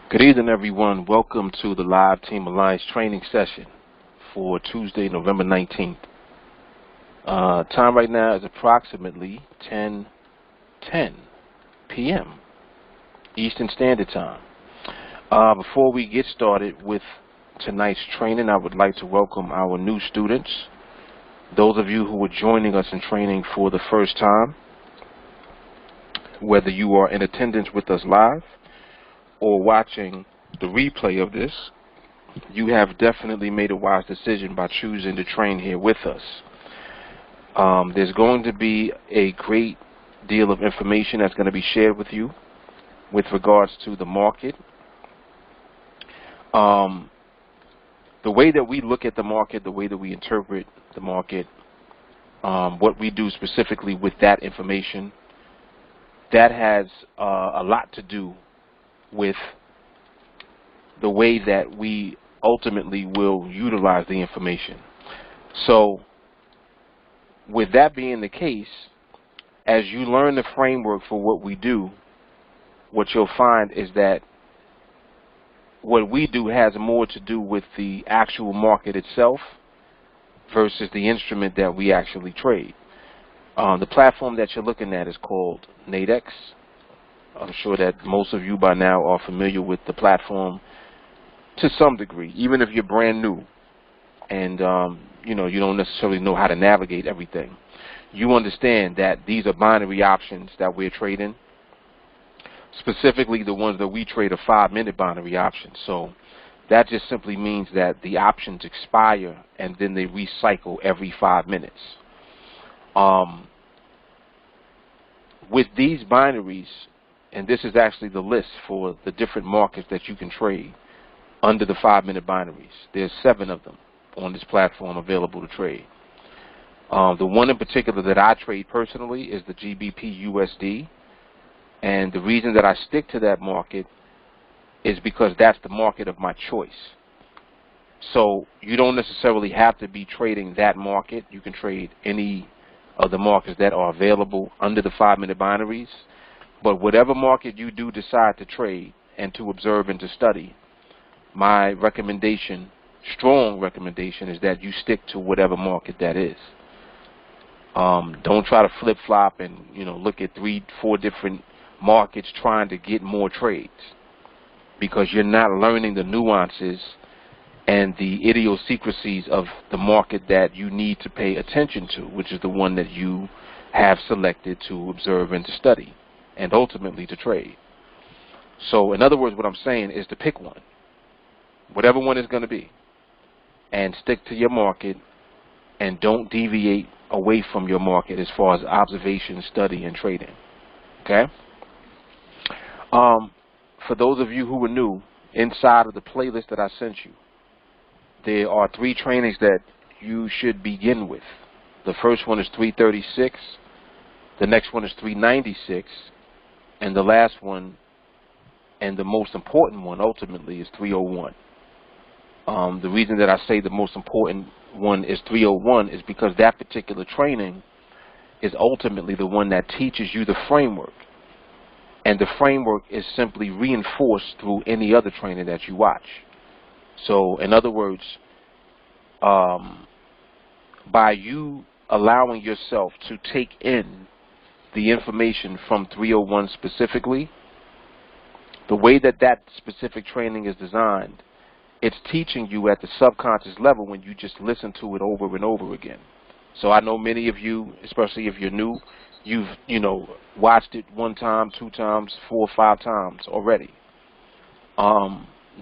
Good evening, everyone. Welcome to the live Team Alliance training session for Tuesday, November 19th. Time right now is approximately 10:10 p.m. Eastern Standard Time. Before we get started with tonight's training, I would like to welcome our new students, those of you who are joining us in training for the first time, whether you are in attendance with us live or watching the replay of this. You have definitely made a wise decision by choosing to train here with us. There's going to be a great deal of information that's going to be shared with you with regards to the market. The way that we look at the market, the way that we interpret the market, what we do specifically with that information, that has a lot to do with the way that we ultimately will utilize the information. So with that being the case, as you learn the framework for what we do, what you'll find is that what we do has more to do with the actual market itself versus the instrument that we actually trade. The platform that you're looking at is called Nadex. I'm sure that most of you by now are familiar with the platform to some degree, even if you're brand new and you don't necessarily know how to navigate everything. You understand that these are binary options that we're trading. Specifically, the ones that we trade are 5-minute binary options. So that just simply means that the options expire and then they recycle every 5 minutes. With these binaries, and this is actually the list for the different markets that you can trade under the 5-minute binaries. There's 7 of them on this platform available to trade. The one in particular that I trade personally is the GBP USD. And the reason that I stick to that market is because that's the market of my choice. So you don't necessarily have to be trading that market. You can trade any of the markets that are available under the 5-minute binaries. But whatever market you do decide to trade and to observe and to study, my recommendation, strong recommendation, is that you stick to whatever market that is. Don't try to flip-flop and look at 3-4 different markets trying to get more trades, because you're not learning the nuances and the idiosyncrasies of the market that you need to pay attention to, which is the one that you have selected to observe and to study, and ultimately to trade. So in other words, what I'm saying is to pick one, whatever one is going to be, and stick to your market and don't deviate away from your market as far as observation, study, and trading. Okay? For those of you who are new, inside of the playlist that I sent you, there are 3 trainings that you should begin with. The first one is 336, the next one is 396, and the last one, and the most important one ultimately, is 301. The reason that I say the most important one is 301 is because that particular training is ultimately the one that teaches you the framework. And the framework is simply reinforced through any other training that you watch. So in other words, by you allowing yourself to take in the information from 301 specifically, the way that that specific training is designed, it's teaching you at the subconscious level when you just listen to it over and over again. So I know many of you, especially if you're new, you've watched it 1 time, 2 times, 4 or 5 times already.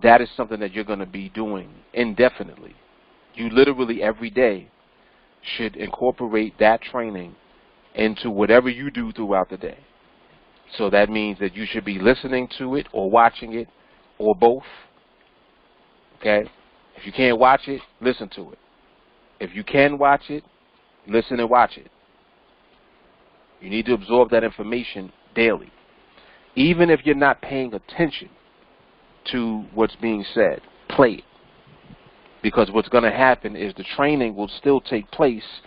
That is something that you're going to be doing indefinitely. You literally every day should incorporate that training into whatever you do throughout the day. So that means that you should be listening to it or watching it or both. Okay? If you can't watch it, listen to it. If you can watch it, listen and watch it. You need to absorb that information daily. Even if you're not paying attention to what's being said, play it. Because what's going to happen is the training will still take place,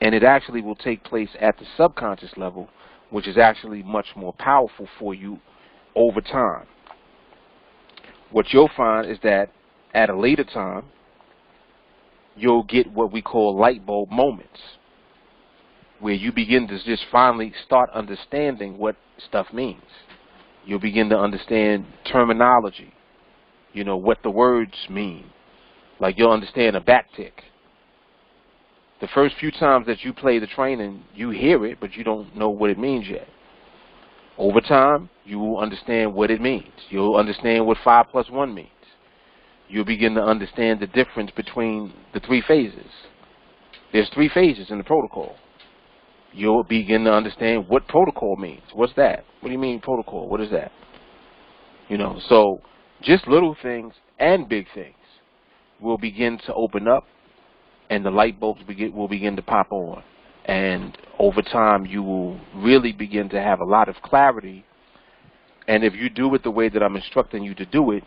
and it actually will take place at the subconscious level, which is actually much more powerful for you over time. what you'll find is that at a later time, you'll get what we call light bulb moments, where you begin to just finally start understanding what stuff means. You'll begin to understand terminology, you know, what the words mean. Like you'll understand a backtick. The first few times that you play the training, you hear it, but you don't know what it means yet. Over time, you will understand what it means. You'll understand what 5 + 1 means. You'll begin to understand the difference between the 3 phases. There's 3 phases in the protocol. You'll begin to understand what protocol means. What's that? What do you mean protocol? What is that? You know, so just little things and big things will begin to open up, and the light bulbs will begin to pop on. And over time, you will really begin to have a lot of clarity. And if you do it the way that I'm instructing you to do it,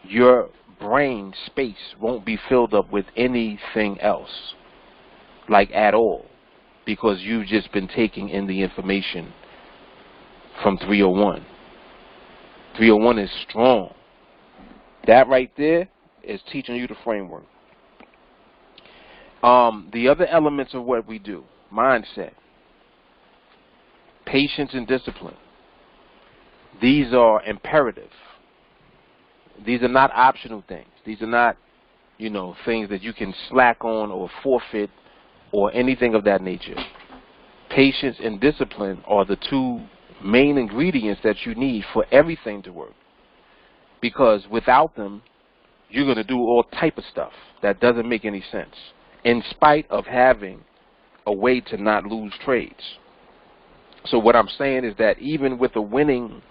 your brain space won't be filled up with anything else, like at all, because you've just been taking in the information from 301. 301 is strong. That right there is teaching you the framework. The other elements of what we do: mindset, patience, and discipline. These are imperative. These are not optional things. These are not, you know, things that you can slack on or forfeit or anything of that nature. Patience and discipline are the 2 main ingredients that you need for everything to work. Because without them, you're going to do all type of stuff that doesn't make any sense, in spite of having a way to not lose trades. So what I'm saying is that even with a winning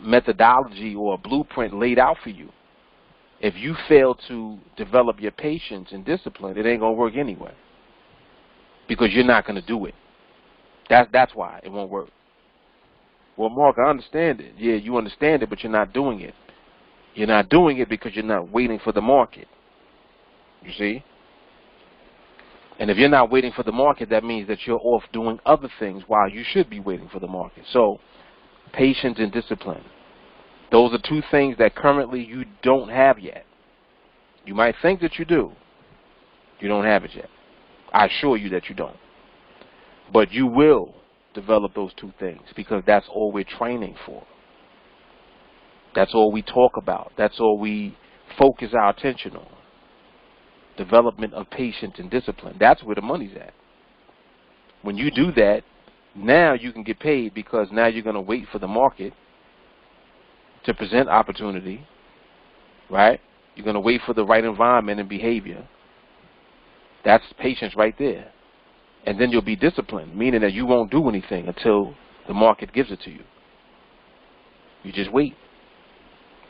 methodology or a blueprint laid out for you, if you fail to develop your patience and discipline, it ain't going to work anyway, because you're not going to do it. That's why it won't work. Well, Mark, I understand it. Yeah, you understand it, but you're not doing it. You're not doing it because you're not waiting for the market. You see? And if you're not waiting for the market, that means that you're off doing other things while you should be waiting for the market. So, patience and discipline. Those are 2 things that currently you don't have yet. You might think that you do. You don't have it yet. I assure you that you don't. But you will develop those 2 things, because that's all we're training for. That's all we talk about. That's all we focus our attention on. Development of patience and discipline. That's where the money's at. When you do that, now you can get paid, because now you're going to wait for the market to present opportunity, right? You're going to wait for the right environment and behavior. That's patience right there. And then you'll be disciplined, meaning that you won't do anything until the market gives it to you. You just wait.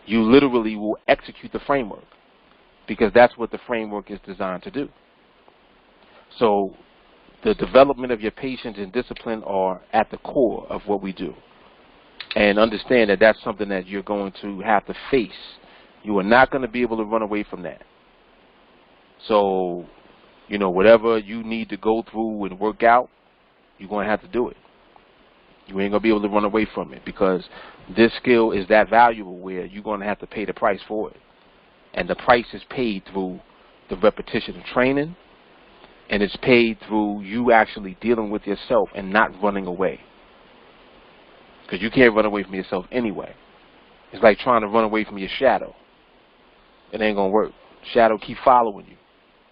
You literally will execute the framework, because that's what the framework is designed to do. So the development of your patience and discipline are at the core of what we do. And understand that that's something that you're going to have to face. You are not going to be able to run away from that. So, you know, whatever you need to go through and work out, you're going to have to do it. You ain't going to be able to run away from it, because this skill is that valuable where you're going to have to pay the price for it. And the price is paid through the repetition of training, and it's paid through you actually dealing with yourself and not running away. Because you can't run away from yourself anyway. It's like trying to run away from your shadow. It ain't going to work. Shadow keep following you,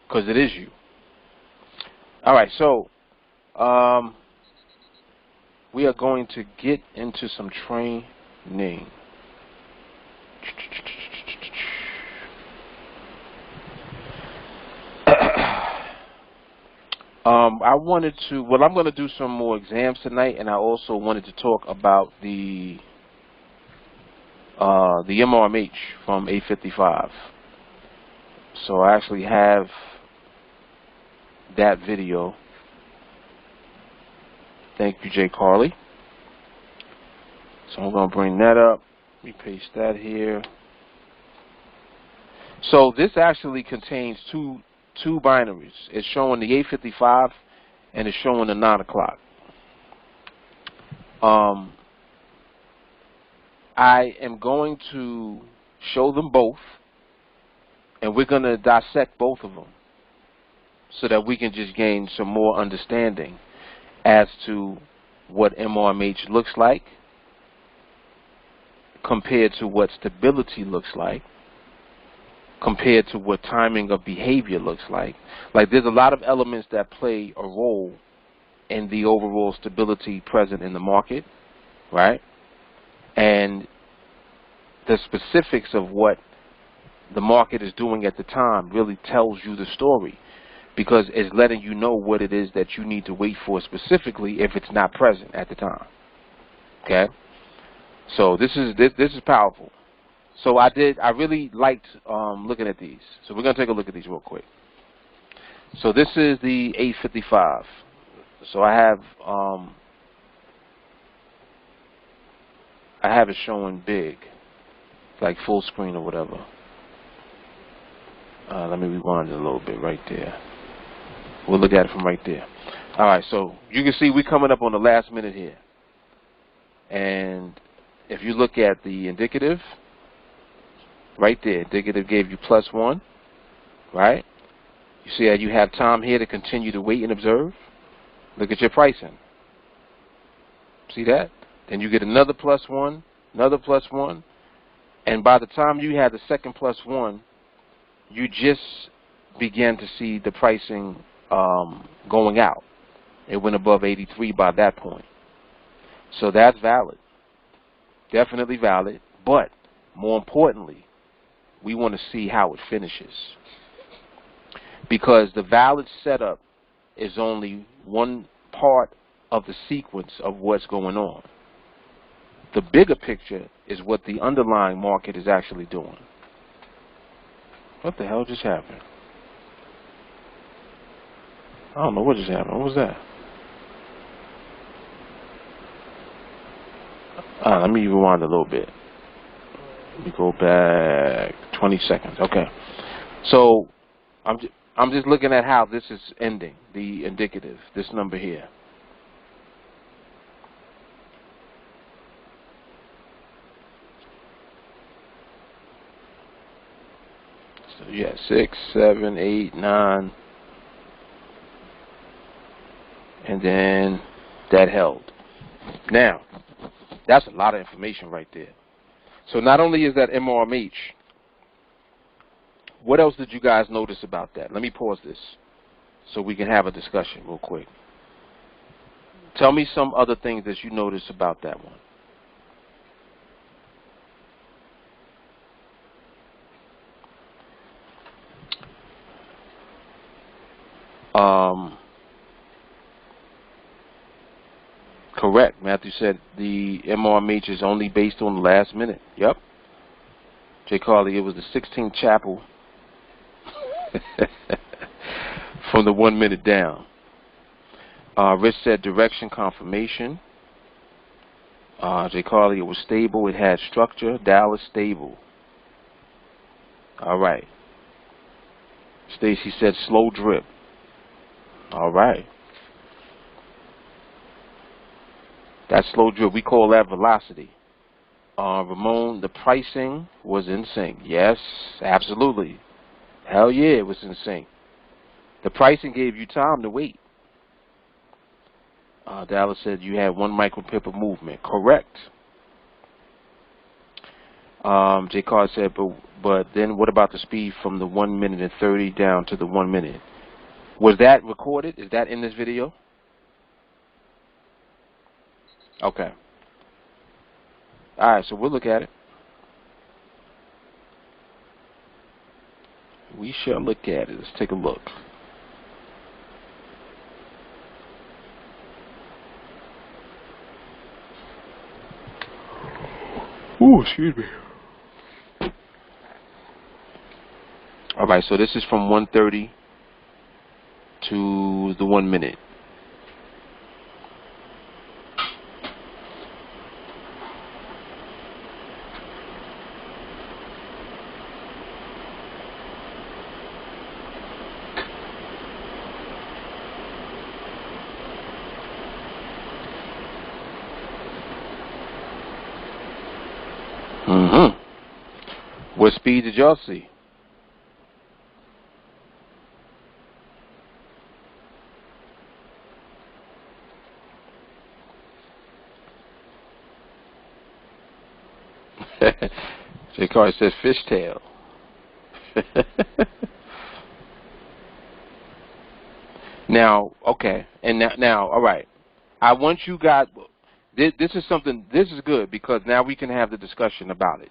because it is you. All right, so we are going to get into some training. I wanted to, well, I'm going to do some more exams tonight, and I also wanted to talk about the MRMH from 855. So I actually have that video. Thank you, Jay Carley. So I'm going to bring that up. Let me paste that here. So this actually contains two binaries. It's showing the 855 and it's showing the 9 o'clock. I am going to show them both, and we're going to dissect both of them so that we can just gain some more understanding as to what MRMH looks like compared to what stability looks like, compared to what timing of behavior looks like. Like, there's a lot of elements that play a role in the overall stability present in the market, right? And the specifics of what the market is doing at the time really tells you the story, because it's letting you know what it is that you need to wait for specifically if it's not present at the time. Okay? So this is powerful. So I really liked looking at these. So we're going to take a look at these real quick. So this is the 855. So I have it showing big, like full screen or whatever. Let me rewind it a little bit right there. We'll look at it from right there. All right, so you can see we're coming up on the last minute here. And if you look at the indicative, right there, indicative gave you +1, right? You see that you have time here to continue to wait and observe. Look at your pricing. See that? Then you get another +1, another +1. And by the time you had the second +1, you just began to see the pricing going out. It went above 83 by that point. So that's valid. Definitely valid. But more importantly, we want to see how it finishes. Because the valid setup is only one part of the sequence of what's going on. The bigger picture is what the underlying market is actually doing. What the hell just happened? I don't know what just happened. What was that? Let me rewind a little bit. Let me go back 20 seconds. Okay. So I'm just looking at how this is ending, the indicative, this number here. So yeah, 6, 7, 8, 9, and then that held. Now, that's a lot of information right there. So not only is that MRMH, what else did you guys notice about that? Let me pause this so we can have a discussion real quick. Tell me some other things that you noticed about that one. Correct. Matthew said the MRMH is only based on the last minute. Yep. Jay Carly, it was the 16th chapel from the 1 minute down. Rich said direction confirmation. Jay Carly, it was stable. It had structure. Dallas stable. All right. Stacy said slow drip. All right. That slow drip, we call that velocity. Ramon, the pricing was in sync. Yes, absolutely. Hell yeah, it was in sync. The pricing gave you time to wait. Dallas said you had 1 micropip of movement. Correct. J. Carr said, but then what about the speed from the 1 minute and 30 down to the 1 minute? Was that recorded? Is that in this video? Okay. All right, so we'll look at it. We shall look at it. Let's take a look. Ooh, excuse me. All right, so this is from 1:30 to the 1 minute. What speed did y'all see? J. Carter says fishtail. Now, okay, and now, all right. I want you guys. This is something. This is good because now we can have the discussion about it.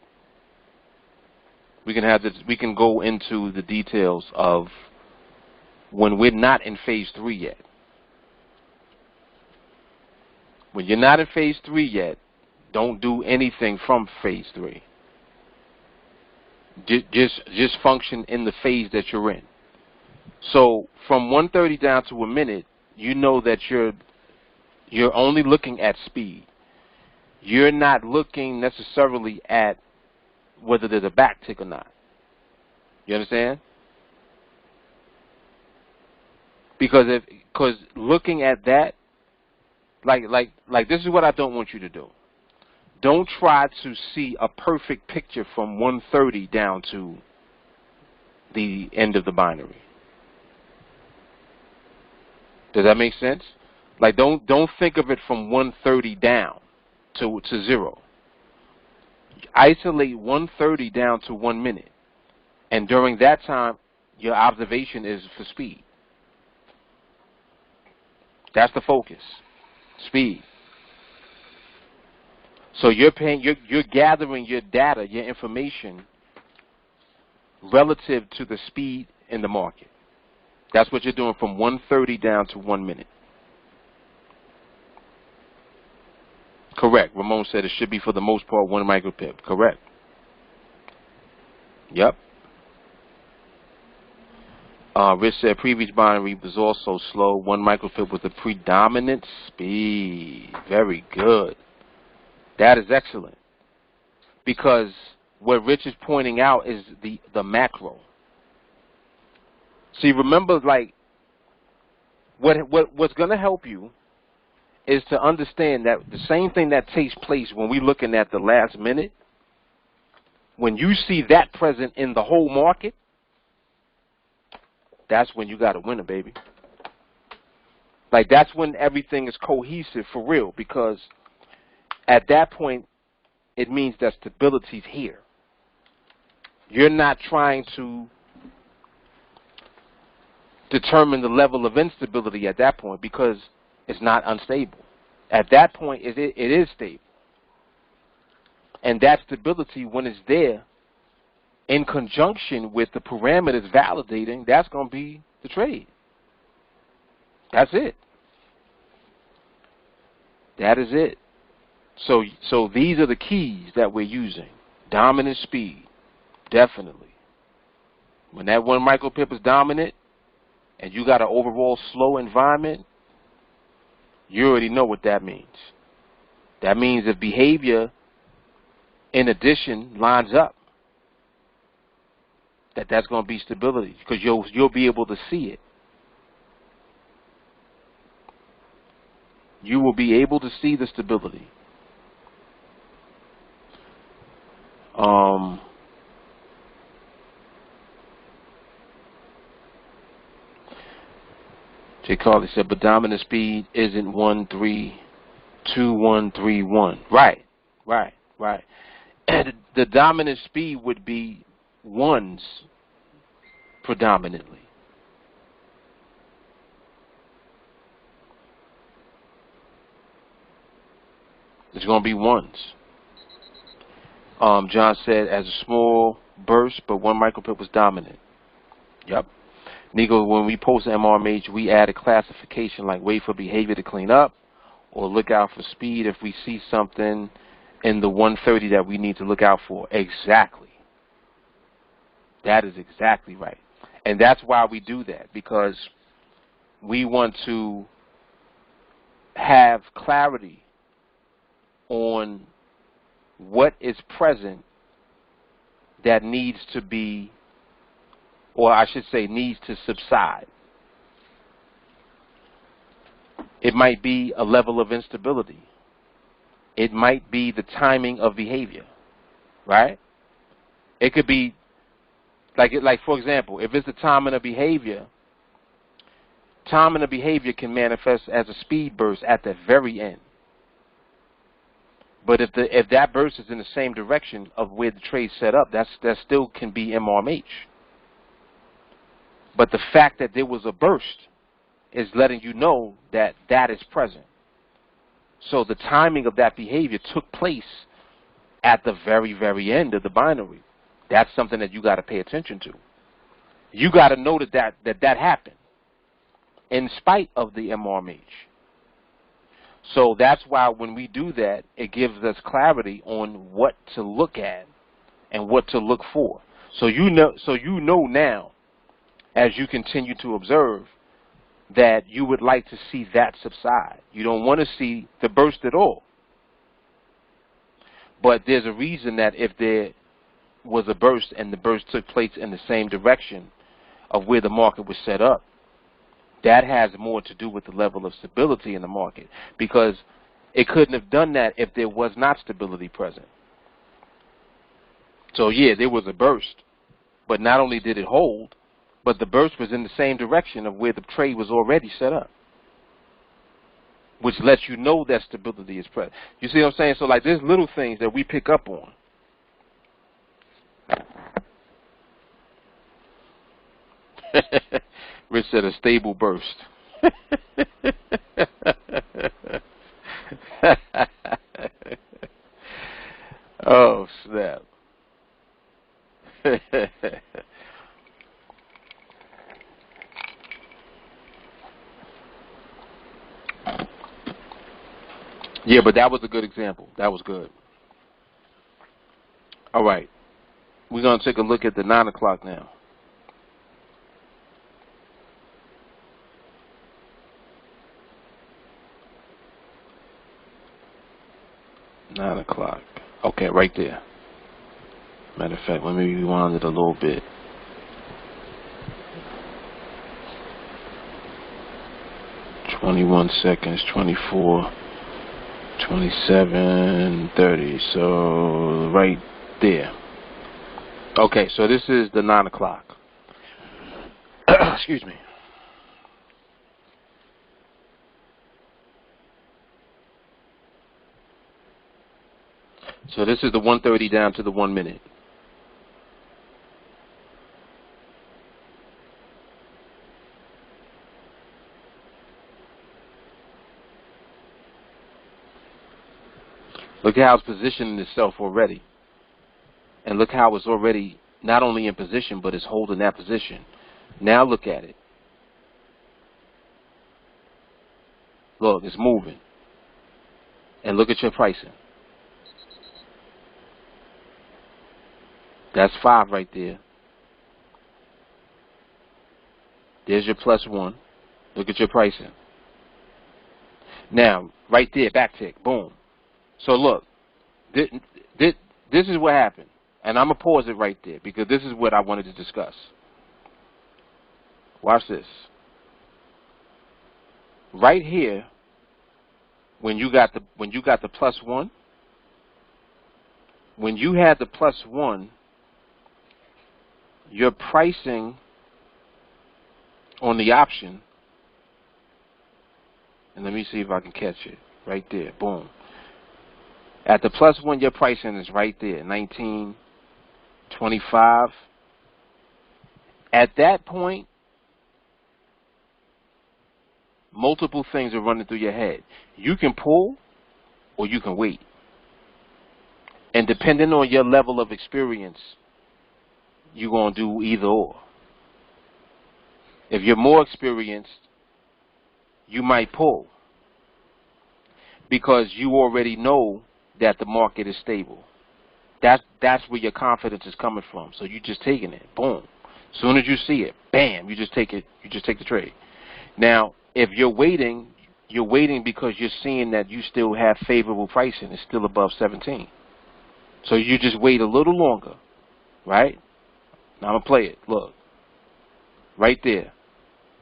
We can have this. We can go into the details of when we're not in phase 3 yet. When you're not in phase 3 yet, don't do anything from phase 3. Just function in the phase that you're in. So from 130 down to a minute, you know that you're only looking at speed. You're not looking necessarily at whether there's a back tick or not. You understand? Because looking at that, like this is what I don't want you to do. Don't try to see a perfect picture from 130 down to the end of the binary. Does that make sense? Like don't think of it from 130 down to 0. Isolate 130 down to 1 minute. And during that time, your observation is for speed. That's the focus. Speed. So you're gathering your data, your information relative to the speed in the market. That's what you're doing from 130 down to 1 minute. Correct. Ramon said it should be for the most part 1 micropip. Correct. Yep. Rich said previous binary was also slow. 1 micropip was the predominant speed. Very good. That is excellent. Because what Rich is pointing out is the macro. See, remember, like, what's going to help you is to understand that the same thing that takes place when we're looking at the last minute, when you see that present in the whole market, that's when you got a winner, baby. Like, that's when everything is cohesive for real, because at that point, it means that stability's here. You're not trying to determine the level of instability at that point because it's not unstable. At that point, it is stable. And that stability, when it's there, in conjunction with the parameters validating, that's going to be the trade. That's it. That is it. So these are the keys that we're using. Dominant speed, definitely. When that 1 micropip is dominant and you got an overall slow environment, you already know what that means. That means if behavior, in addition, lines up, that's going to be stability because you'll be able to see it. You will be able to see the stability. Jay Carly said, but dominant speed isn't 1-3-2-1-3-1. Right. And the dominant speed would be ones predominantly. It's going to be ones. John said, as a small burst, but 1 micropip was dominant. Yep. Nico, when we post MRMH, we add a classification like wait for behavior to clean up or look out for speed if we see something in the 130 that we need to look out for. Exactly. That is exactly right. And that's why we do that, because we want to have clarity on what is present that needs to be, or I should say needs to subside. It might be a level of instability. It might be the timing of behavior, right? It could be like for example, if it's the timing of behavior, timing of behavior can manifest as a speed burst at the very end. But if that burst is in the same direction of where the trade set up, that still can be MRMH. But the fact that there was a burst is letting you know that that is present. So the timing of that behavior took place at the very, very end of the binary. That's something that you got to pay attention to. You got to know that happened in spite of the MRMH. So that's why when we do that, it gives us clarity on what to look at and what to look for. So you know now, as you continue to observe, that you would like to see that subside. You don't want to see the burst at all. But there's a reason that if there was a burst and the burst took place in the same direction of where the market was set up, that has more to do with the level of stability in the market, because it couldn't have done that if there was not stability present. So yeah, there was a burst, but not only did it hold, but the burst was in the same direction of where the trade was already set up, which lets you know that stability is present. You see what I'm saying? So like there's little things that we pick up on. Rich said a stable burst. Oh, snap. Yeah, but that was a good example. That was good. All right. We're going to take a look at the 9 o'clock now. Nine o'clock. Okay, right there. Matter of fact, let me rewind it a little bit. $21, 24, 27, 30. So right there. Okay, so this is the 9 o'clock. Excuse me. So this is the 130 down to the 1 minute. Look at how it's positioning itself already. And look how it's already not only in position, but it's holding that position. Now look at it. Look, it's moving. And look at your pricing. That's 5 right there. There's your +1. Look at your pricing. Now, right there, back tick, boom. So look, this is what happened. And I'm going to pause it right there because this is what I wanted to discuss. Watch this. Right here, when you got the +1, when you had the +1, your pricing on the option, and let me see if I can catch it right there, boom. At the +1, your pricing is right there, 19.25. At that point, multiple things are running through your head. You can pull or you can wait. And depending on your level of experience, you're going to do either or. If you're more experienced, you might pull because you already know that the market is stable. That's where your confidence is coming from. So you're just taking it. Boom. As soon as you see it, bam, you just take it. You just take the trade. Now, if you're waiting because you're seeing that you still have favorable pricing. It's still above 17. So you just wait a little longer, right? Now I'm going to play it. Look. Right there.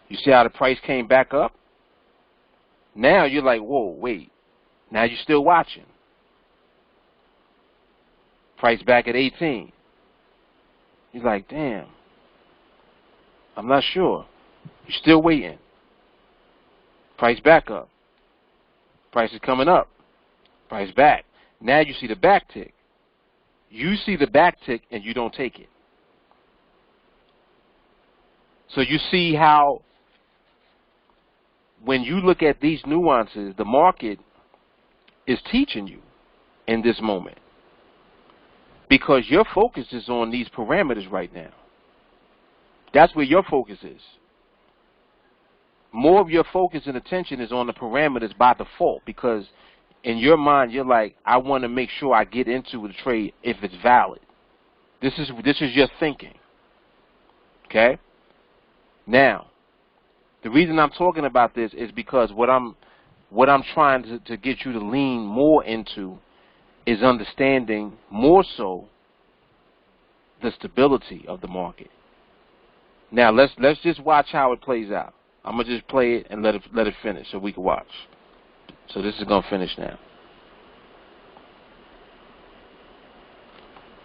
You see how the price came back up? Now you're like, whoa, wait. Now you're still watching. Price back at 18. You're like, damn, I'm not sure. You're still waiting. Price back up. Price is coming up. Price back. Now you see the back tick. You see the back tick and you don't take it. So you see how when you look at these nuances, the market is teaching you in this moment. Because your focus is on these parameters right now. That's where your focus is. More of your focus and attention is on the parameters by default, because in your mind you're like, I want to make sure I get into the trade if it's valid. This is your thinking. Okay? Now, the reason I'm talking about this is because what I'm trying to get you to lean more into is understanding more so the stability of the market. Now let's just watch how it plays out. I'm gonna just play it and let it finish so we can watch. So this is gonna finish now.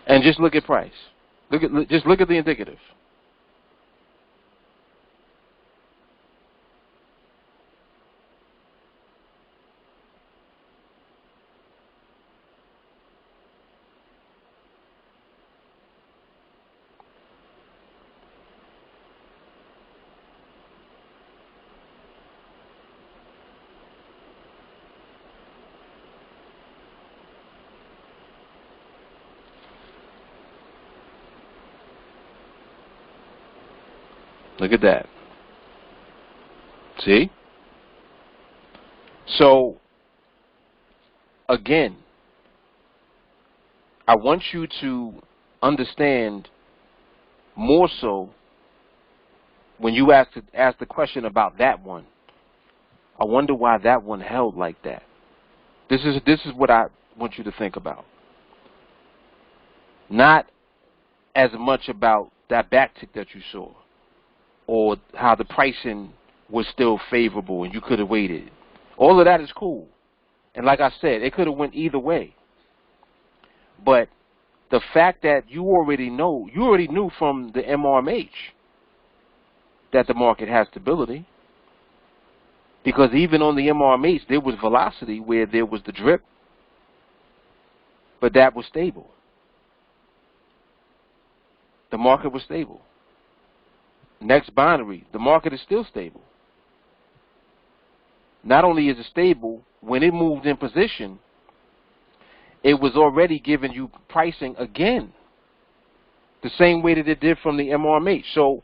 And just look at price. Just look at the indicative. Look at that. See? So, again, I want you to understand more so when you ask the question about that one. I wonder why that one held like that. This is what I want you to think about. Not as much about that backtick that you saw, or how the pricing was still favorable and you could have waited. All of that is cool. And like I said, it could have went either way. But the fact that you already knew from the MRMH that the market has stability. Because even on the MRMH, there was velocity where there was the drip, but that was stable. The market was stable. Next binary, the market is still stable. Not only is it stable, when it moved in position, it was already giving you pricing again, the same way that it did from the MRMH. So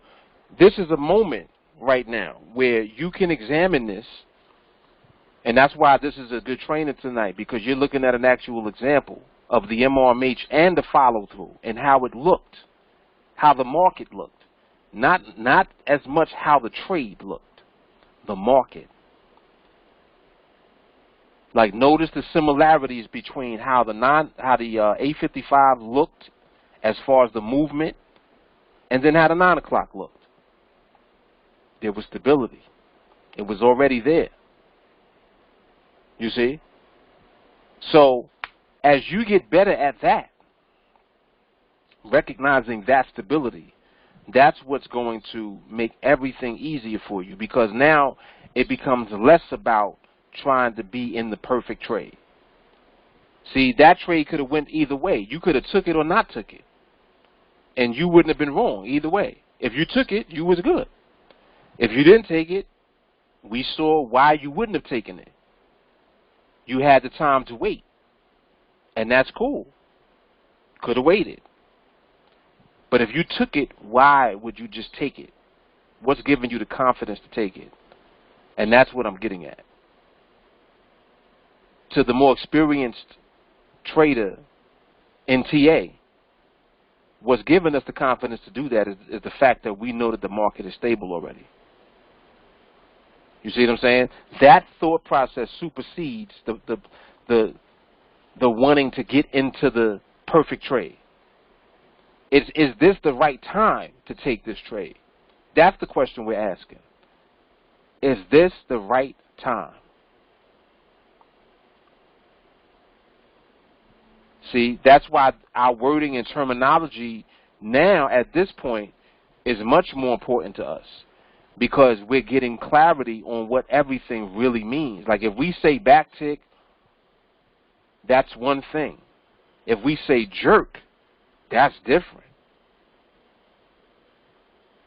this is a moment right now where you can examine this, and that's why this is a good training tonight, because you're looking at an actual example of the MRMH and the follow-through and how it looked, how the market looked. Not as much how the trade looked, the market. Like, notice the similarities between how the A55 looked as far as the movement, and then how the 9 o'clock looked. There was stability. It was already there. You see? So, as you get better at that, recognizing that stability, that's what's going to make everything easier for you, because now it becomes less about trying to be in the perfect trade. See, that trade could have went either way. You could have took it or not took it, and you wouldn't have been wrong either way. If you took it, you was good. If you didn't take it, we saw why you wouldn't have taken it. You had the time to wait, and that's cool. Could have waited. But if you took it, why would you just take it? What's giving you the confidence to take it? And that's what I'm getting at. To the more experienced trader in TA, what's giving us the confidence to do that is the fact that we know that the market is stable already. You see what I'm saying? That thought process supersedes the wanting to get into the perfect trade. Is this the right time to take this trade? That's the question we're asking. Is this the right time? See, that's why our wording and terminology Now, at this point, is much more important to us because we're getting clarity on what everything really means. Like if we say backtick, that's one thing. If we say jerk, that's different.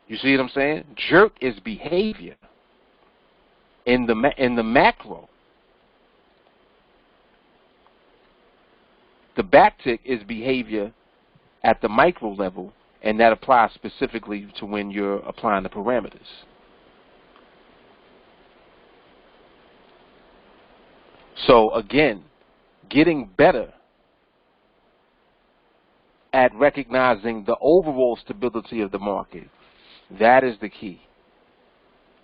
You see what I'm saying? Jerk is behavior in the macro. The backtick is behavior at the micro level, and that applies specifically to when you're applying the parameters. So again, getting better at recognizing the overall stability of the market, that is the key.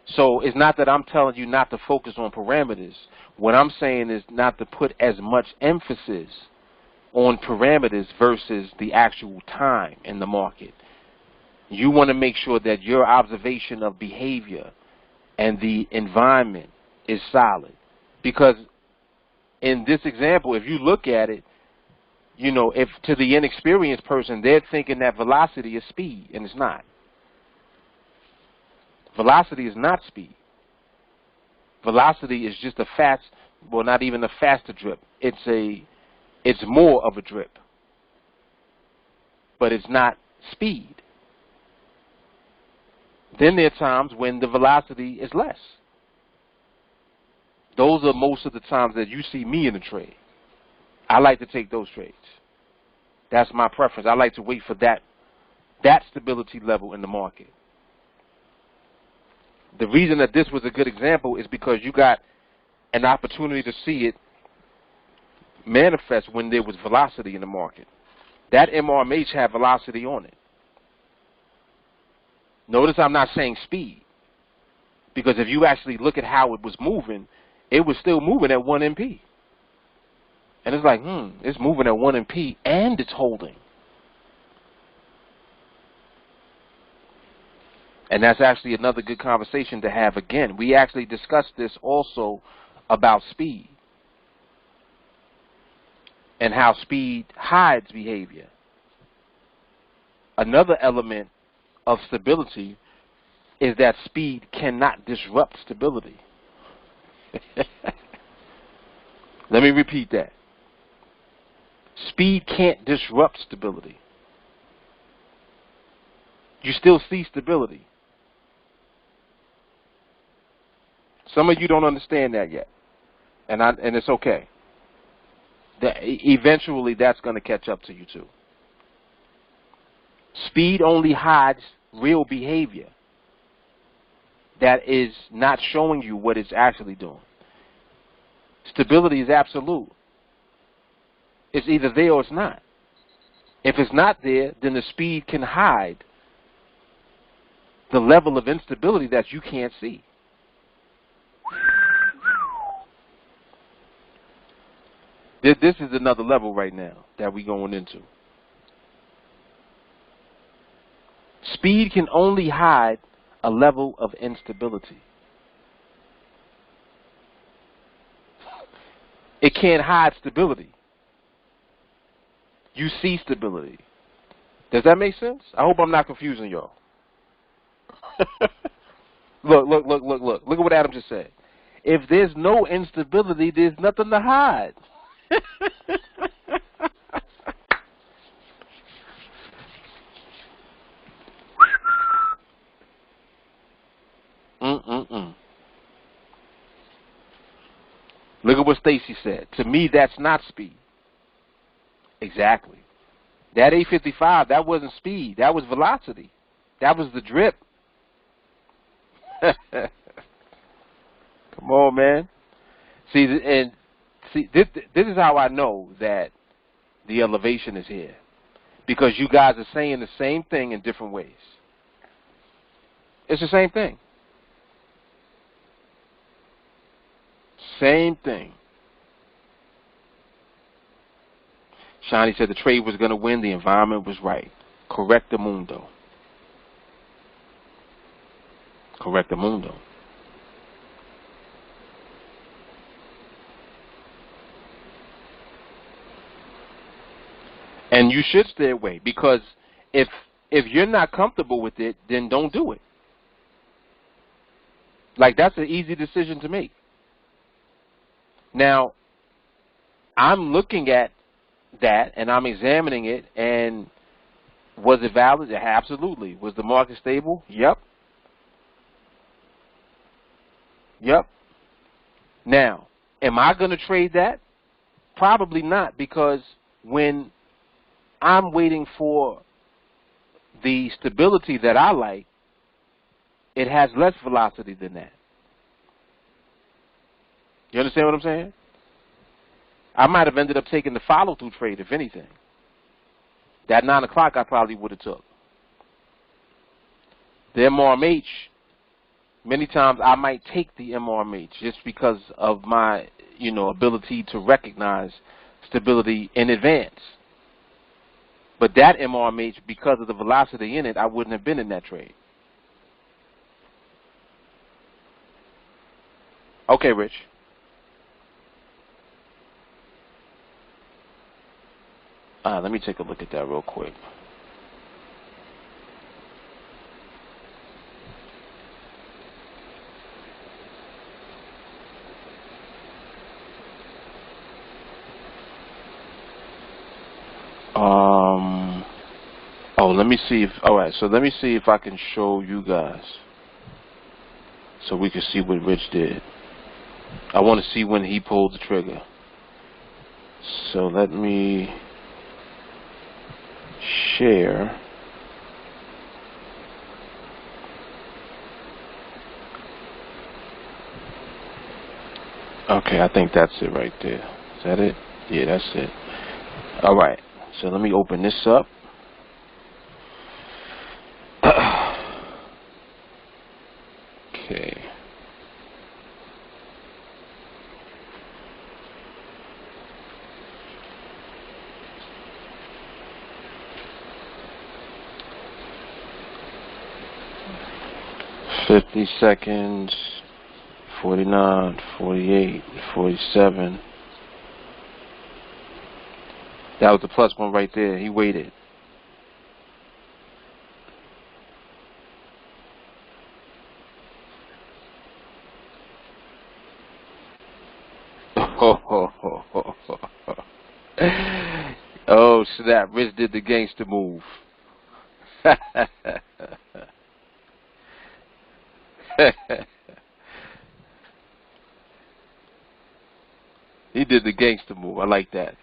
So it's not that I'm telling you not to focus on parameters. What I'm saying is not to put as much emphasis on parameters versus the actual time in the market. You want to make sure that your observation of behavior and the environment is solid. Because in this example, if you look at it, you know, if to the inexperienced person, they're thinking that velocity is speed, and it's not. Velocity is not speed. Velocity is just a fast, well, not even a faster drip. It's more of a drip, but it's not speed. Then there are times when the velocity is less. Those are most of the times that you see me in a trade. I like to take those trades. That's my preference. I like to wait for that stability level in the market. The reason that this was a good example is because you got an opportunity to see it manifest when there was velocity in the market. That MRMH had velocity on it. Notice I'm not saying speed, because if you actually look at how it was moving, it was still moving at 1 MP. And it's like, it's moving at 1 MP and it's holding. And that's actually another good conversation to have again. We actually discussed this also about speed and how speed hides behavior. Another element of stability is that speed cannot disrupt stability. Let me repeat that. Speed can't disrupt stability. You still see stability. Some of you don't understand that yet, and it's okay. Eventually, that's going to catch up to you too. Speed only hides real behavior that is not showing you what it's actually doing. Stability is absolute. It's either there or it's not. If it's not there, then the speed can hide the level of instability that you can't see. This is another level right now that we're going into. Speed can only hide a level of instability. It can't hide stability. You see stability. Does that make sense? I hope I'm not confusing y'all. Look. Look at what Adam just said. If there's no instability, there's nothing to hide. Look at what Stacy said. To me, that's not speed. Exactly. That 855, that wasn't speed. That was velocity. That was the drip. Come on, man. See, this is how I know that the elevation is here. Because you guys are saying the same thing in different ways. It's the same thing. Same thing. Shani said the trade was going to win. The environment was right. Correctamundo. Correctamundo. And you should stay away, because if if you're not comfortable with it, then don't do it. Like, that's an easy decision to make. Now, I'm looking at that, and I'm examining it, and was it valid? Yeah, absolutely. Was the market stable? Yep. Yep. Now, am I going to trade that? Probably not, because when I'm waiting for the stability that I like, it has less velocity than that. You understand what I'm saying? I might have ended up taking the follow-through trade, if anything. That 9 o'clock I probably would have took. The MRMH, many times I might take the MRMH just because of my, ability to recognize stability in advance. But that MRMH, because of the velocity in it, I wouldn't have been in that trade. Okay, Rich. Let me take a look at that real quick. Let me see if, alright, so let me see if I can show you guys so we can see what Rich did. I want to see when he pulled the trigger. So let me share. Okay, I think that's it right there. Is that it? Yeah, that's it. Alright, so let me open this up. Okay. $50 seconds, 49, 48, 47. That was the plus one right there. He waited. Oh, snap. Rich did the gangster move. He did the gangster move. I like that.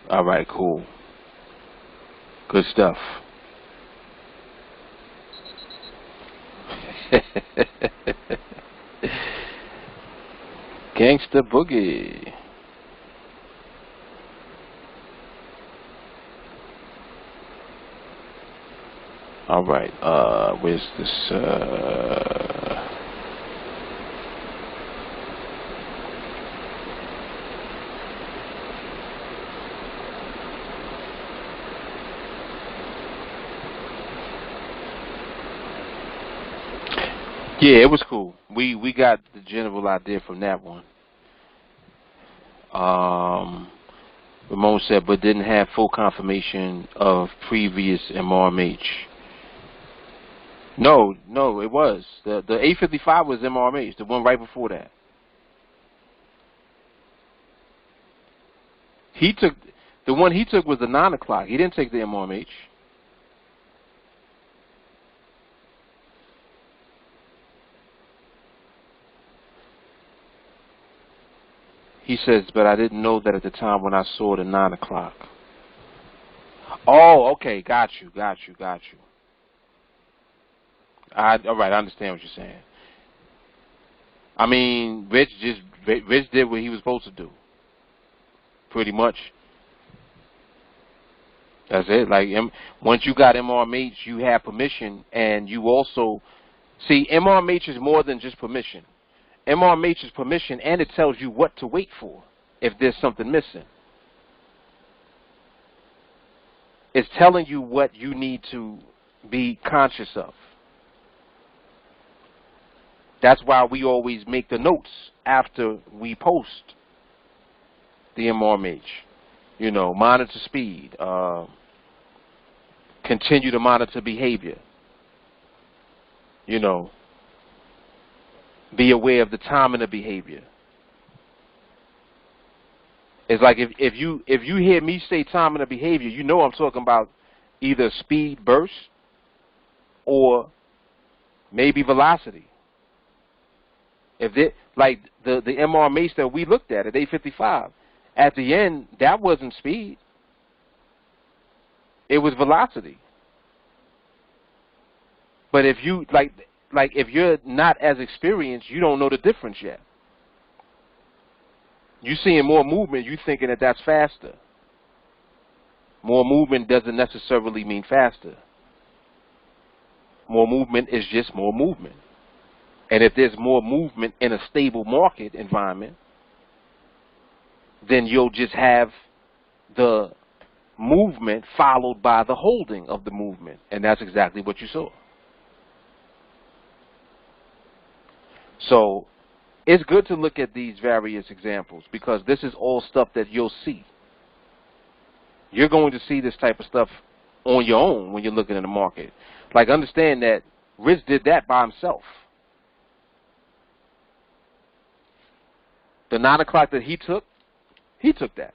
All right, cool. Good stuff. Gangster Boogie. All right, where's this? Yeah, it was cool. We got the general idea from that one. Ramon said, but didn't have full confirmation of previous MRMH. No, it was. The 855 was MRMH, the one right before that. The one he took was the 9 o'clock. He didn't take the MRMH. He says, but I didn't know that at the time when I saw the 9 o'clock. Oh, okay, got you. All right, I understand what you're saying. I mean, Rich did what he was supposed to do. Pretty much. That's it. Like, once you got MRMH, you have permission, and you also see MRMH is more than just permission. MRMH is permission, and it tells you what to wait for if there's something missing. It's telling you what you need to be conscious of. That's why we always make the notes after we post the MRMH. You know, monitor speed, continue to monitor behavior. You know, be aware of the timing of behavior. It's like if you hear me say timing of behavior, you know I'm talking about either speed burst or maybe velocity. If it, like the MRMH that we looked at 855, at the end that wasn't speed. It was velocity. But if you like if you're not as experienced, you don't know the difference yet. You seeing more movement, you thinking that that's faster. More movement doesn't necessarily mean faster. More movement is just more movement. And if there's more movement in a stable market environment, then you'll just have the movement followed by the holding of the movement. And that's exactly what you saw. So it's good to look at these various examples because this is all stuff that you'll see. You're going to see this type of stuff on your own when you're looking at the market. Like, understand that Rich did that by himself. The 9 o'clock that he took that.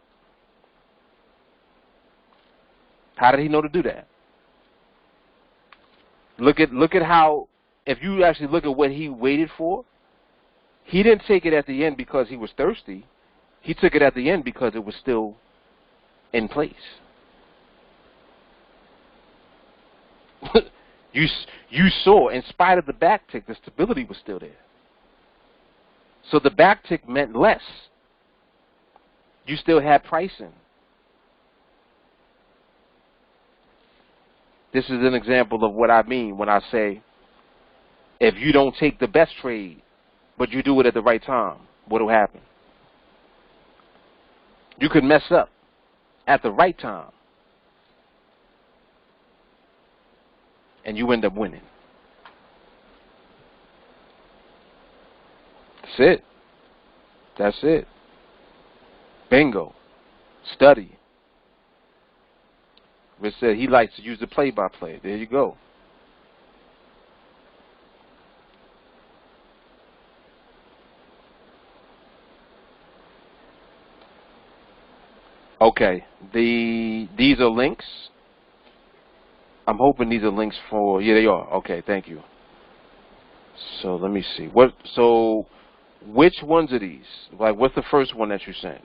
How did he know to do that? Look at how, if you actually look at what he waited for, he didn't take it at the end because he was thirsty. He took it at the end because it was still in place. You saw, in spite of the back tick, the stability was still there. So the back tick meant less. You still had pricing. This is an example of what I mean when I say, if you don't take the best trade, but you do it at the right time, what will happen? You could mess up at the right time, and you end up winning. That's it. That's it. Bingo. Study. Rich said he likes to use the play-by-play. There you go. Okay. These are links. I'm hoping these are links for, yeah, they are. Okay, thank you. So let me see. So which ones are these? Like, what's the first one that you sent?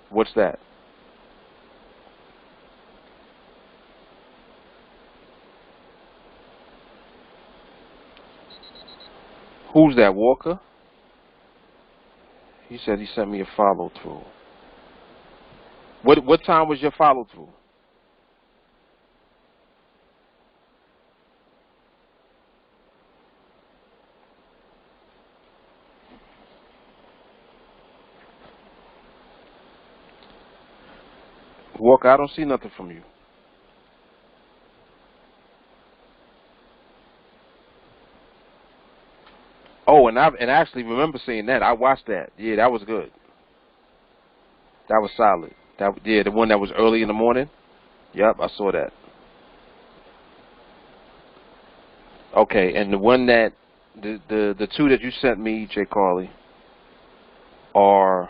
What's that? Who's that, Walker? He said he sent me a follow-through. What time was your follow-through? Walker, I don't see nothing from you. Oh, and I actually remember seeing that. I watched that. Yeah, that was good. That was solid. Yeah, the one that was early in the morning. Yep, I saw that. Okay, and the one that the two that you sent me, Jay Carly, are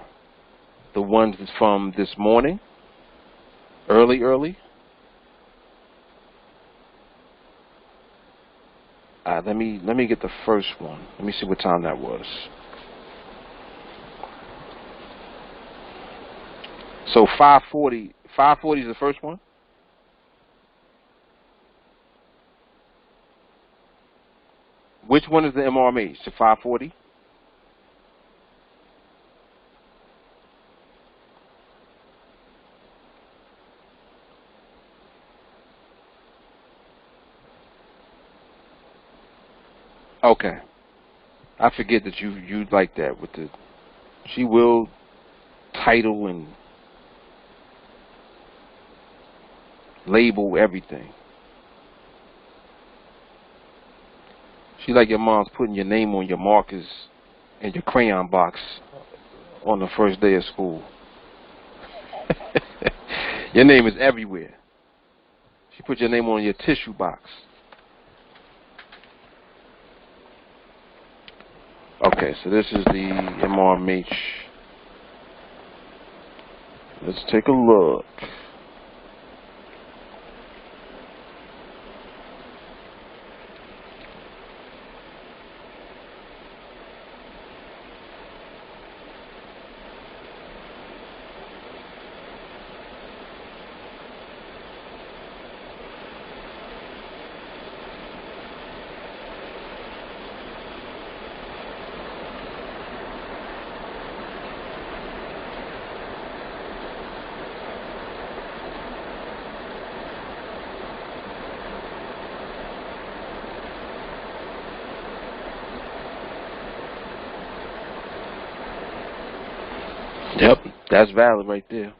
the ones from this morning. Early. Let me get the first one. Let me see what time that was. So 5:40. 5:40 is the first one. Which one is the MRMH? The 5:40. Okay. I forget that you like that with the she will title and label everything. She like your mom's putting your name on your markers and your crayon box on the first day of school. Your name is everywhere. She put your name on your tissue box. Okay, so this is the MRMH. Let's take a look. Yep, that's valid right there.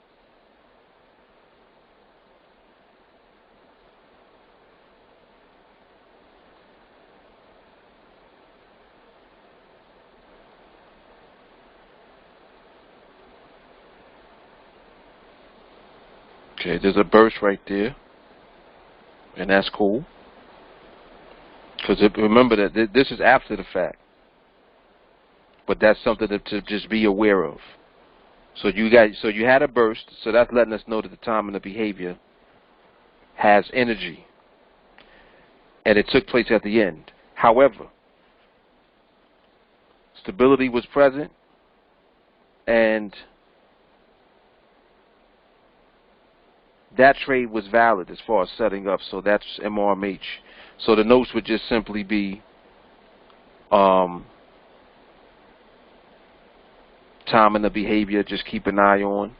Okay, there's a burst right there, and that's cool. Because remember that this is after the fact, but that's something to just be aware of. So you had a burst, so that's letting us know that the time and the behavior has energy, and it took place at the end. However, stability was present, and that trade was valid as far as setting up. So that's MRMH. So the notes would just simply be time and the behavior, just keep an eye on.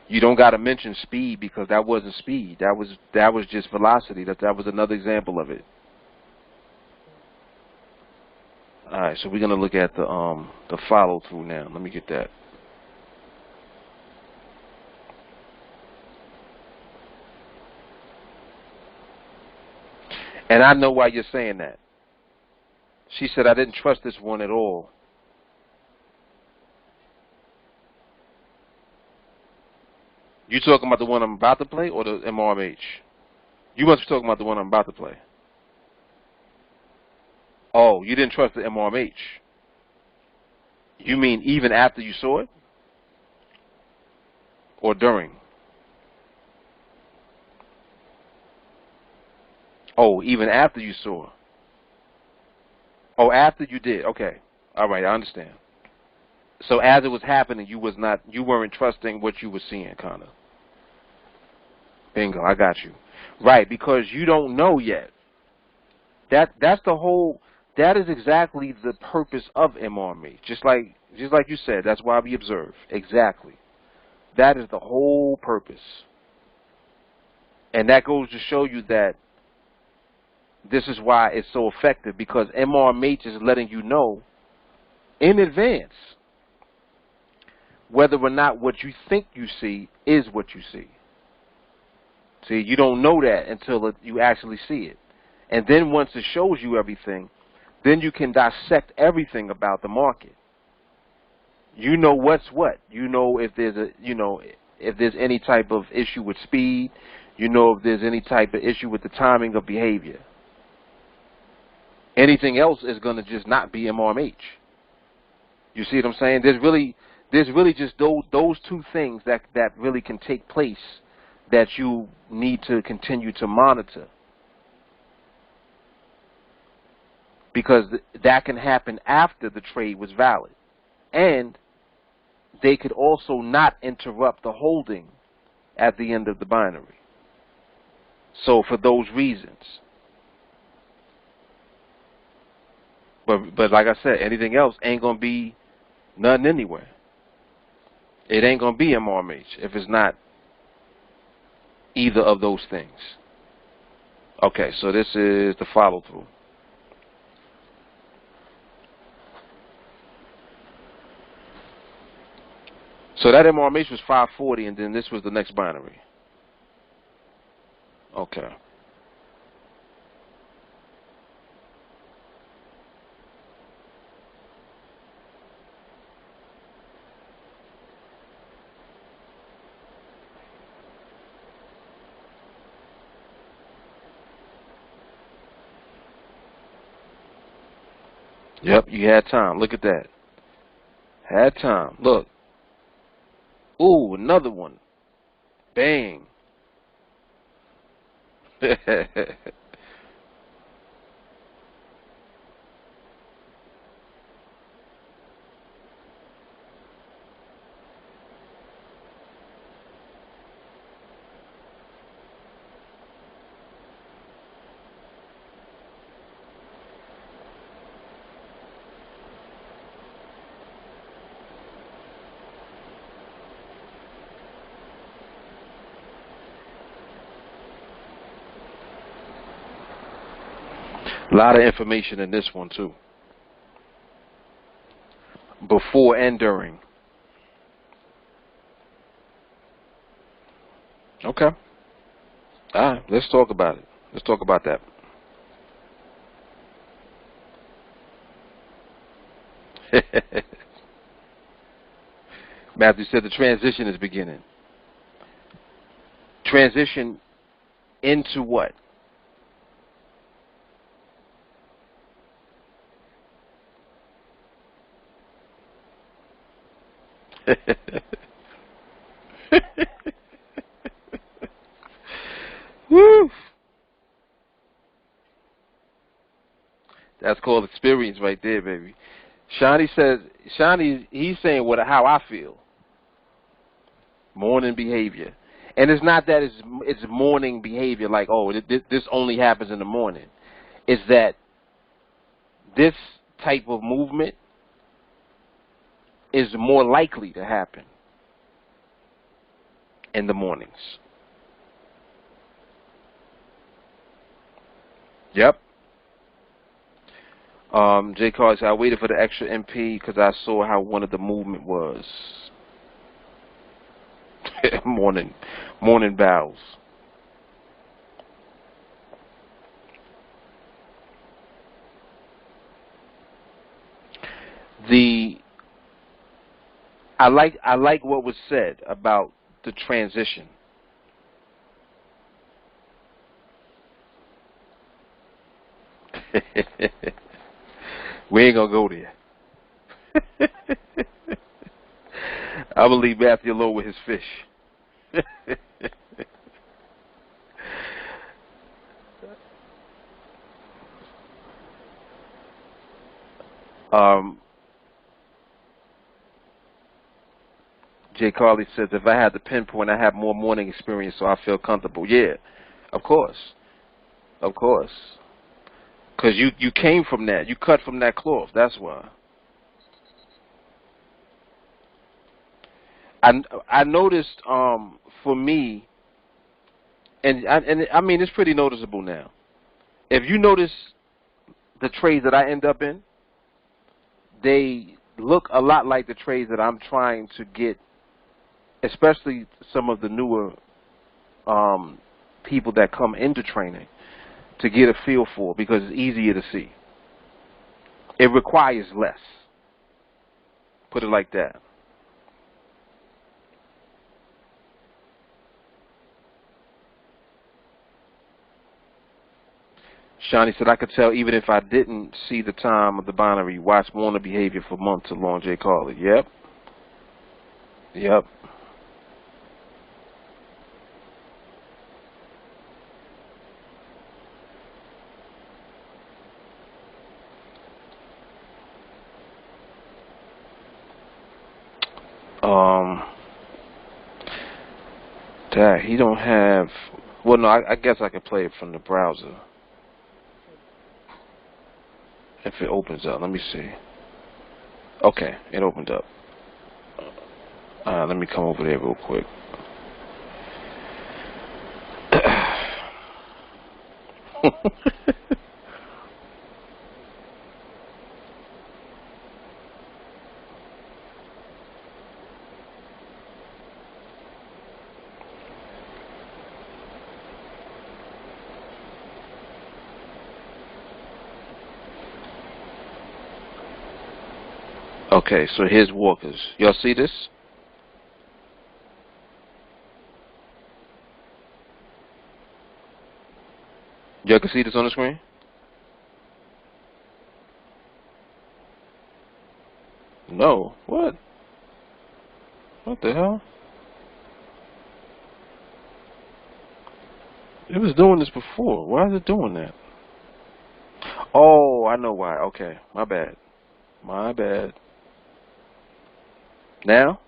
You don't got to mention speed because that wasn't speed. That was just velocity. That was another example of it. All right, so we're gonna look at the follow through now. Let me get that. And I know why you're saying that. She said I didn't trust this one at all. You talking about the one I'm about to play or the MRMH? You must be talking about the one I'm about to play. Oh, you didn't trust the MRMH. You mean even after you saw it? Or during? Oh, even after you saw it. Oh, after you did. Okay. All right, I understand. So as it was happening, you weren't trusting what you were seeing, kind of. Bingo, I got you. Right, because you don't know yet. That's the whole. That is exactly the purpose of MRMH. Just like you said, that's why we observe. Exactly. That is the whole purpose. And that goes to show you that this is why it's so effective, because MRMH is letting you know in advance whether or not what you think you see is what you see. See, you don't know that until you actually see it. And then once it shows you everything, then you can dissect everything about the market. You know what's what. You know if there's if there's any type of issue with speed. You know if there's any type of issue with the timing of behavior. Anything else is going to just not be MRMH. You see what I'm saying? There's really just those two things that really can take place that you need to continue to monitor. Because that can happen after the trade was valid. And they could also not interrupt the holding at the end of the binary. So for those reasons. But like I said, anything else ain't going to be nothing anyway. It ain't going to be MRMH if it's not either of those things. Okay, so this is the follow through. So that MRMH was 540, and then this was the next binary. Okay. Yep, you had time. Look at that. Had time. Look. Ooh, another one. Bang. A lot of information in this one, too. Before and during. Okay. All right, let's talk about it. Let's talk about that. Matthew said the transition is beginning. Transition into what? Woo! That's called experience right there, baby. Shawnee says, he's saying how I feel. Morning behavior. And it's not that it's morning behavior like, oh, this only happens in the morning. It's that this type of movement is more likely to happen in the mornings. Yep. Jay Carter said, I waited for the extra MP because I saw how one of the movement was. morning bows. I like what was said about the transition. We ain't gonna go there. I will leave Matthew alone with his fish. Jay Carly says, if I had to pinpoint, I have more morning experience, so I feel comfortable. Yeah, of course. Of course. Because you came from that. You cut from that cloth. That's why. I noticed for me, and I mean it's pretty noticeable now. If you notice the trades that I end up in, they look a lot like the trades that I'm trying to get, especially some of the newer people that come into training to get a feel for, because it's easier to see. It requires less. Put it like that. Shawnee said, I could tell even if I didn't see the time of the binary, watch Warner behavior for months along Jay Carly. Yep. Yep. Dad, he don't have, well, no, I guess I could play it from the browser. If it opens up, let me see. Okay, it opened up. Let me come over there real quick. Okay, so here's Walker's. Y'all see this? Y'all can see this on the screen? No. What? What the hell? It was doing this before. Why is it doing that? Oh, I know why. Okay. My bad. My bad. Now?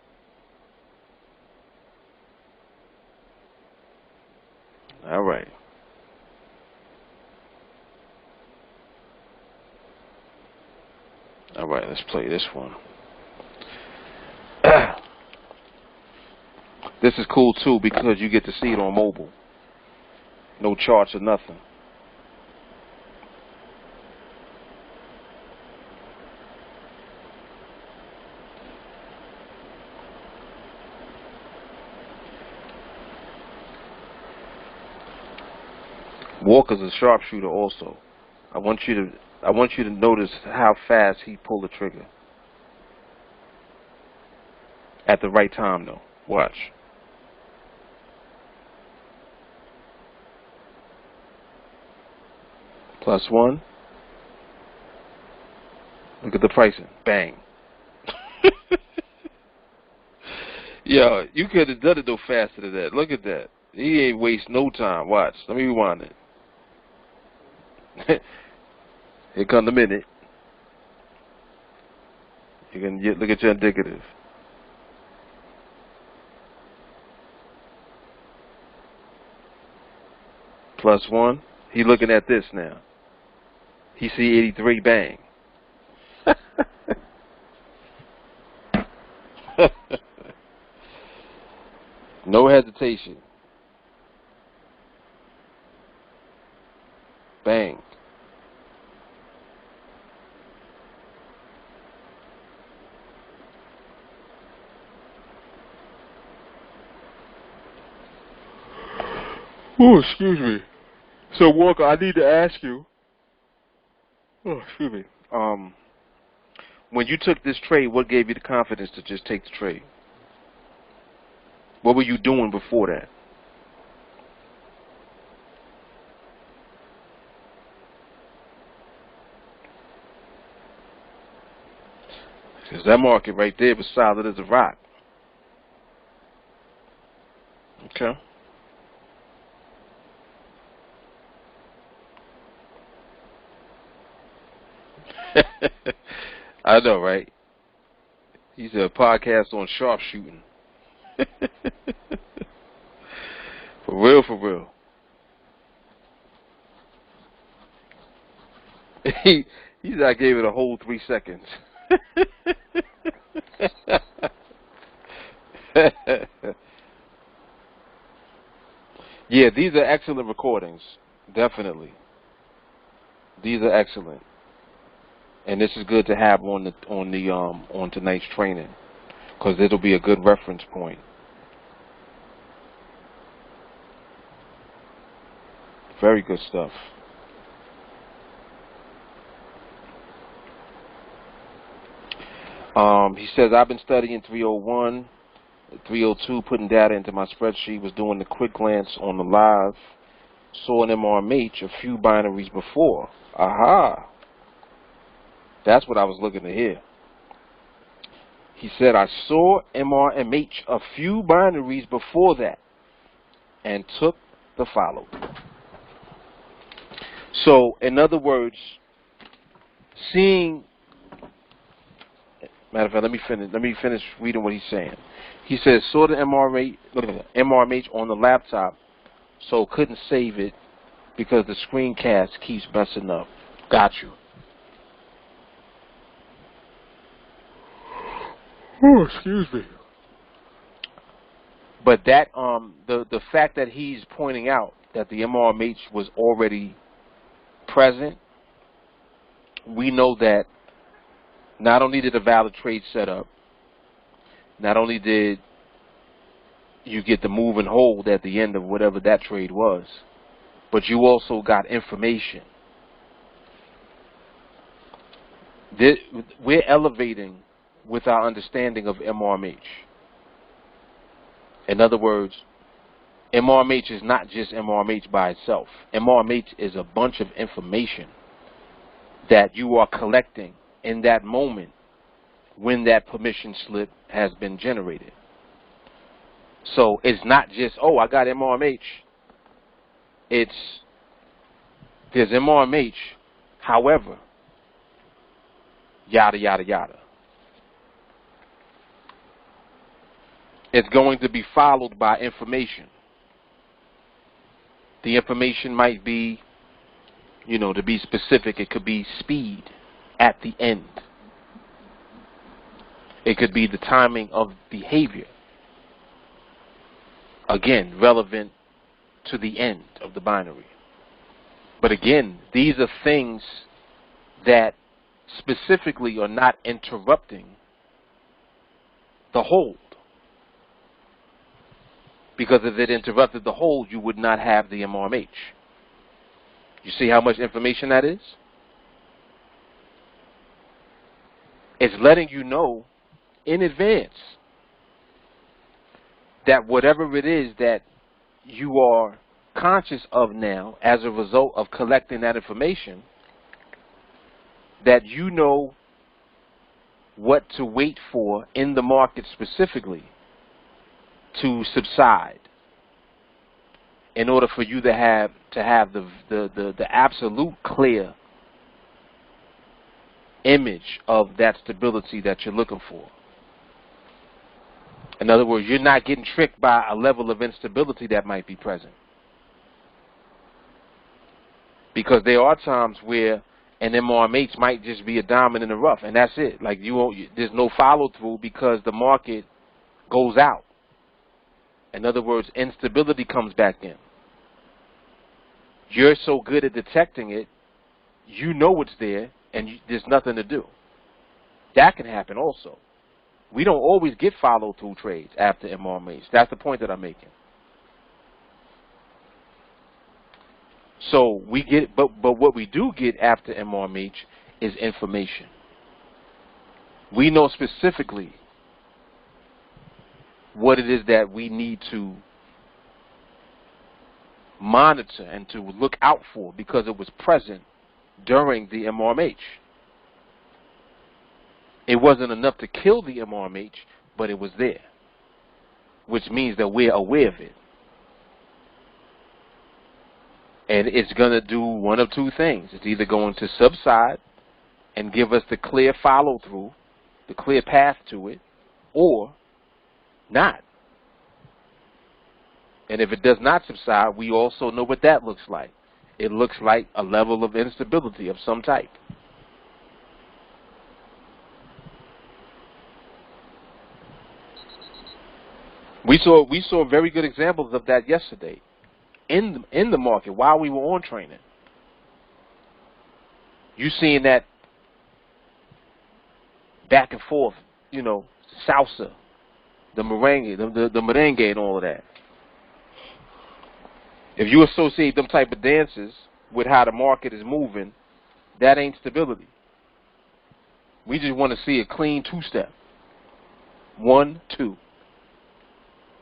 All right. All right, let's play this one. This is cool too because you get to see it on mobile. No charts or nothing. Walker's a sharpshooter also. I want you to notice how fast he pulled the trigger. At the right time though. Watch. +1. Look at the pricing. Bang. Yo, you could have done it no faster than that. Look at that. He ain't waste no time. Watch. Let me rewind it. Here come the minute. You can look at your indicative. +1. He looking at this now. He see 83. Bang. No hesitation. Bang. Oh, excuse me. So Walker, I need to ask you. Oh, excuse me. When you took this trade, what gave you the confidence to just take the trade? What were you doing before that? Because that market right there was solid as a rock. Okay. I know, right? He's a podcast on sharpshooting. For real, for real. He said I gave it a whole 3 seconds. Yeah, these are excellent recordings. Definitely. These are excellent. And this is good to have on tonight's training, because it'll be a good reference point. Very good stuff. He says, I've been studying 301, 302, putting data into my spreadsheet, was doing the quick glance on the live, saw an MRMH a few binaries before. Aha! That's what I was looking to hear. He said, I saw MRMH a few binaries before that and took the follow. So, in other words, seeing, matter of fact, let me finish reading what he's saying. He says, saw the MRMH on the laptop, so couldn't save it because the screencast keeps messing up. Got you. Oh, excuse me. But that the fact that he's pointing out that the MRMH was already present, we know that not only did a valid trade set up, not only did you get the move and hold at the end of whatever that trade was, but you also got information. We're elevating with our understanding of MRMH. In other words, MRMH is not just MRMH by itself. MRMH is a bunch of information that you are collecting in that moment when that permission slip has been generated. So it's not just, oh, I got MRMH. There's MRMH, however, yada, yada, yada. It's going to be followed by information. The information might be, to be specific, it could be speed at the end. It could be the timing of behavior. Again, relevant to the end of the binary. But again, these are things that specifically are not interrupting the hold. Because if it interrupted the hold, you would not have the MRMH. You see how much information that is? It's letting you know in advance that whatever it is that you are conscious of now as a result of collecting that information, that you know what to wait for in the market specifically to subside in order for you to have the absolute clear image of that stability that you're looking for. In other words, you're not getting tricked by a level of instability that might be present. Because there are times where an MRMH might just be a diamond in the rough, and that's it. Like there's no follow through because the market goes out. In other words, instability comes back in. You're so good at detecting it, you know it's there, and there's nothing to do. That can happen also. We don't always get follow-through trades after MRMH. That's the point that I'm making. So we get, but what we do get after MRMH is information. We know specifically what it is that we need to monitor and to look out for because it was present during the MRMH. It wasn't enough to kill the MRMH, but it was there, which means that we're aware of it. And it's going to do one of two things. It's either going to subside and give us the clear follow-through, the clear path to it, or not. And if it does not subside, we also know what that looks like. It looks like a level of instability of some type. We saw very good examples of that yesterday in the market while we were on training. You seeing that back and forth, salsa, the merengue, the merengue and all of that. If you associate them type of dances with how the market is moving, that ain't stability. We just want to see a clean two-step. 1, 2.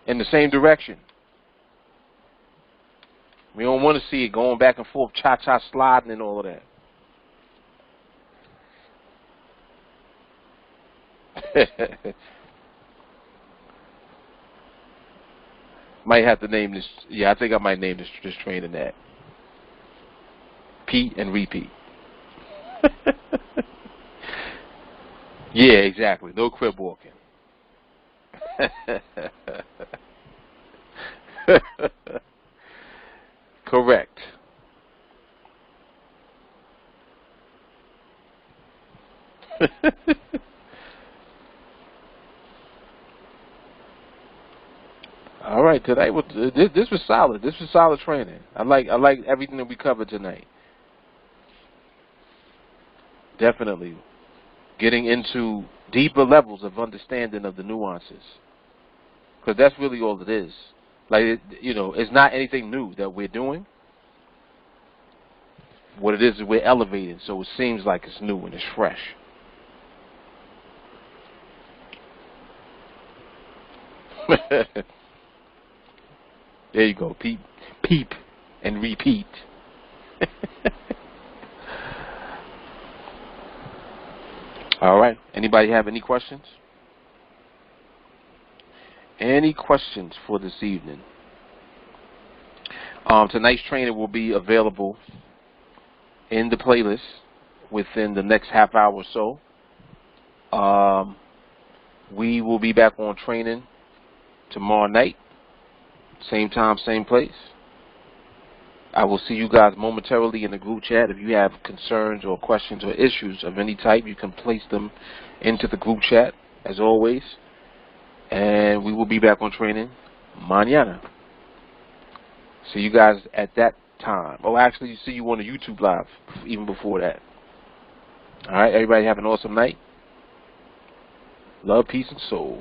In the same direction. We don't want to see it going back and forth, cha-cha sliding and all of that. Might have to name this. Yeah, I think I might name this training that. Pete and repeat. Yeah, exactly. No crib walking. Correct. All right, today this was solid. This was solid training. I like everything that we covered tonight. Definitely getting into deeper levels of understanding of the nuances, because that's really all it is. Like it's not anything new that we're doing. What it is we're elevating, so it seems like it's new and it's fresh. There you go. Peep and repeat. All right. Anybody have any questions? Any questions for this evening? Tonight's training will be available in the playlist within the next half hour or so. We will be back on training tomorrow night, same time, same place. I will see you guys momentarily in the group chat. If you have concerns or questions or issues of any type, you can place them into the group chat, as always. And we will be back on training mañana. See you guys at that time. Oh, actually, see you on the YouTube Live even before that. All right, everybody have an awesome night. Love, peace, and soul.